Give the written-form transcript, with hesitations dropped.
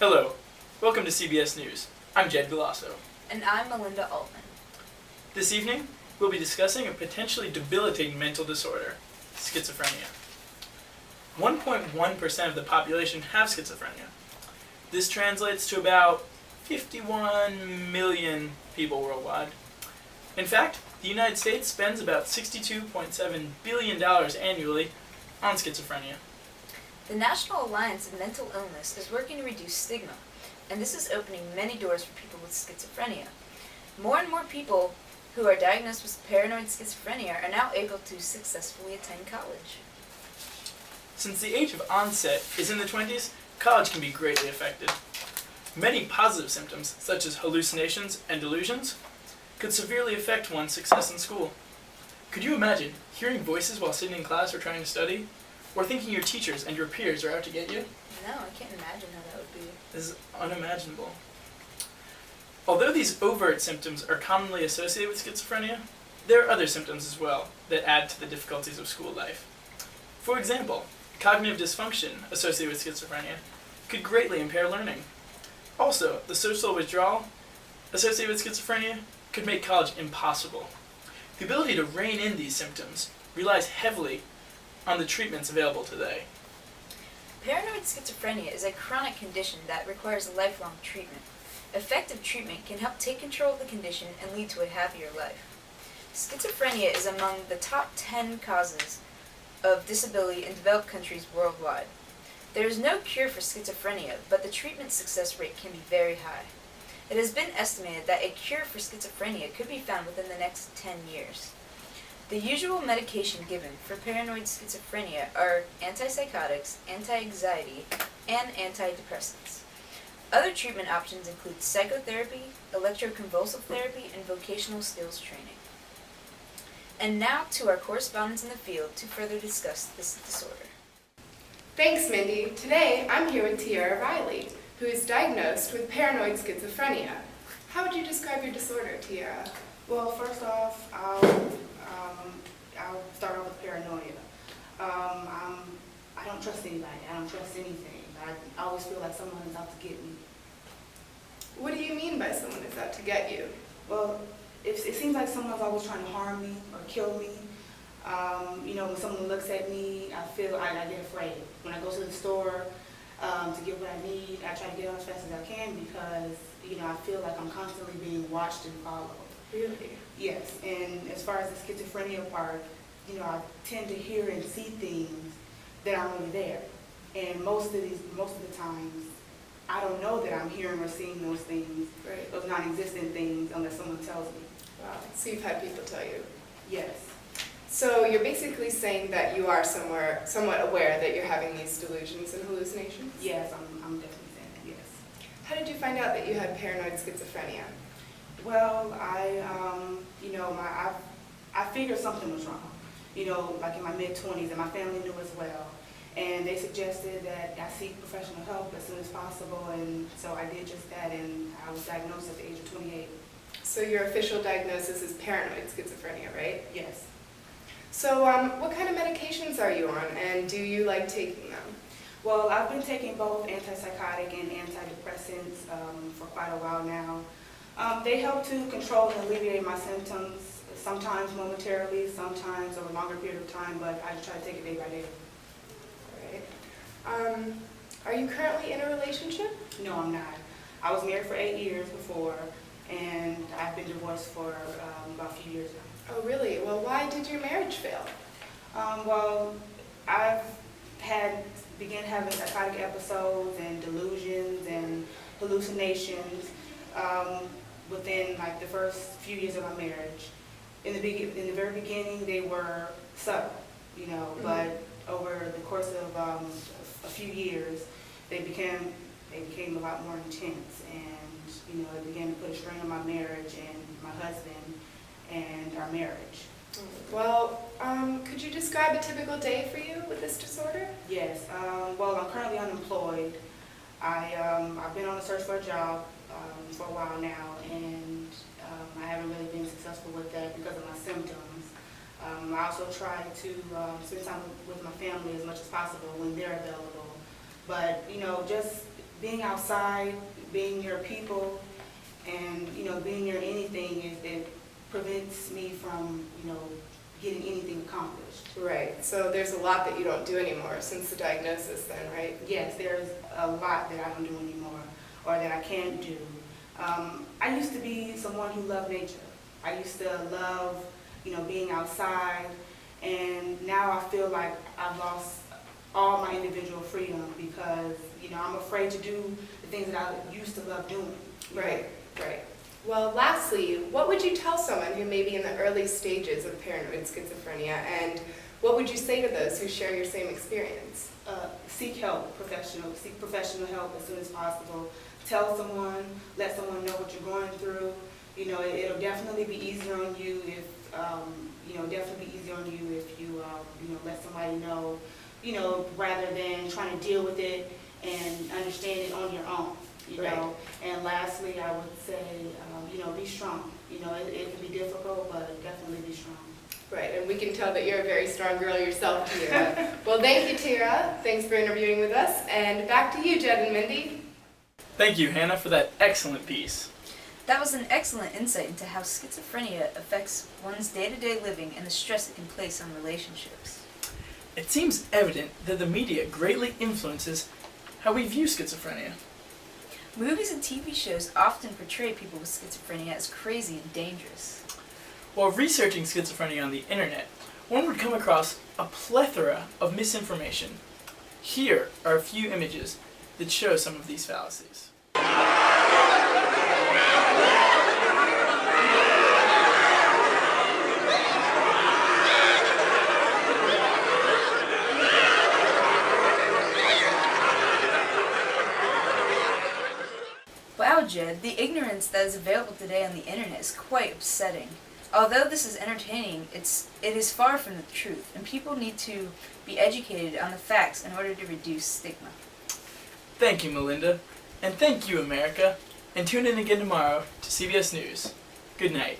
Hello, welcome to CBS News. I'm Jed Galasso. And I'm Melinda Altman. This evening, we'll be discussing a potentially debilitating mental disorder, schizophrenia. 1.1% of the population have schizophrenia. This translates to about 51 million people worldwide. In fact, the United States spends about $62.7 billion annually on schizophrenia. The National Alliance of Mental Illness is working to reduce stigma, and this is opening many doors for people with schizophrenia. More and more people who are diagnosed with paranoid schizophrenia are now able to successfully attend college. Since the age of onset is in the 20s, college can be greatly affected. Many positive symptoms, such as hallucinations and delusions, could severely affect one's success in school. Could you imagine hearing voices while sitting in class or trying to study? Or thinking your teachers and your peers are out to get you? No, I can't imagine how that would be. This is unimaginable. Although these overt symptoms are commonly associated with schizophrenia, there are other symptoms as well that add to the difficulties of school life. For example, cognitive dysfunction associated with schizophrenia could greatly impair learning. Also, the social withdrawal associated with schizophrenia could make college impossible. The ability to rein in these symptoms relies heavily on the treatments available today. Paranoid schizophrenia is a chronic condition that requires lifelong treatment. Effective treatment can help take control of the condition and lead to a happier life. Schizophrenia is among the top 10 causes of disability in developed countries worldwide. There is no cure for schizophrenia, but the treatment success rate can be very high. It has been estimated that a cure for schizophrenia could be found within the next 10 years. The usual medication given for paranoid schizophrenia are antipsychotics, anti-anxiety, and antidepressants. Other treatment options include psychotherapy, electroconvulsive therapy, and vocational skills training. And now to our correspondents in the field to further discuss this disorder. Thanks, Mindy. Today, I'm here with Tiara Riley, who is diagnosed with paranoid schizophrenia. How would you describe your disorder, Tiara? Well, first off, I'll start off with paranoia. I don't trust anybody. I don't trust anything. I always feel like someone is out to get me. What do you mean by someone is out to get you? Well, it seems like someone's always trying to harm me or kill me. When someone looks at me, I get afraid. When I go to the store to get what I need, I try to get on as fast as I can because, I feel like I'm constantly being watched and followed. Really? Yes, and as far as the schizophrenia part, I tend to hear and see things that aren't really there. And most of the times, I don't know that I'm hearing or seeing those things, Right. those non-existent things, unless someone tells me. Wow. So you've had people tell you. Yes. So you're basically saying that you are somewhat aware that you're having these delusions and hallucinations? Yes, I'm definitely saying that, yes. How did you find out that you had paranoid schizophrenia? Well, I figured something was wrong. Like in my mid-20s, and my family knew as well. And they suggested that I seek professional help as soon as possible, and so I did just that, and I was diagnosed at the age of 28. So your official diagnosis is paranoid schizophrenia, right? Yes. So what kind of medications are you on, and do you like taking them? Well, I've been taking both antipsychotic and antidepressants for quite a while now. They help to control and alleviate my symptoms, sometimes momentarily, sometimes over a longer period of time, but I just try to take it day by day. All right. Are you currently in a relationship? No, I'm not. I was married for 8 years before, and I've been divorced for about a few years now. Oh, really? Well, why did your marriage fail? Well, I've began having psychotic episodes and delusions and hallucinations within like the first few years of my marriage. In the very beginning, they were subtle, but over the course of a few years, they became a lot more intense, and it began to put a strain on my marriage and my husband and our marriage. Well, could you describe a typical day for you with this disorder? Yes. Well, I'm currently unemployed. I've been on a search for a job for a while now, and I haven't really been successful with that because of my symptoms. I also try to spend time with my family as much as possible when they're available. But, just being outside, being near people, and being near anything that prevents me from getting anything accomplished. Right. So there's a lot that you don't do anymore since the diagnosis then, right? Yes, there's a lot that I don't do anymore, or that I can't do. I used to be someone who loved nature. I used to love, being outside, and now I feel like I've lost all my individual freedom because, I'm afraid to do the things that I used to love doing. Right, right. Well, lastly, what would you tell someone who may be in the early stages of paranoid schizophrenia, and what would you say to those who share your same experience? Seek help, seek professional help as soon as possible. Tell someone, let someone know what you're going through. It'll definitely be easier on you if, you let somebody know, rather than trying to deal with it and understand it on your own. Right. And lastly, I would say, be strong. It can be difficult, but definitely be strong. Right, and we can tell that you're a very strong girl yourself, Tira. Well, thank you, Tira. Thanks for interviewing with us. And back to you, Jed and Mindy. Thank you, Hannah, for that excellent piece. That was an excellent insight into how schizophrenia affects one's day-to-day living and the stress it can place on relationships. It seems evident that the media greatly influences how we view schizophrenia. Movies and TV shows often portray people with schizophrenia as crazy and dangerous. While researching schizophrenia on the internet, one would come across a plethora of misinformation. Here are a few images that show some of these fallacies. Wow, Jed, the ignorance that is available today on the internet is quite upsetting. Although this is entertaining, it is far from the truth, and people need to be educated on the facts in order to reduce stigma. Thank you, Melinda. And thank you, America. And tune in again tomorrow to CBS News. Good night.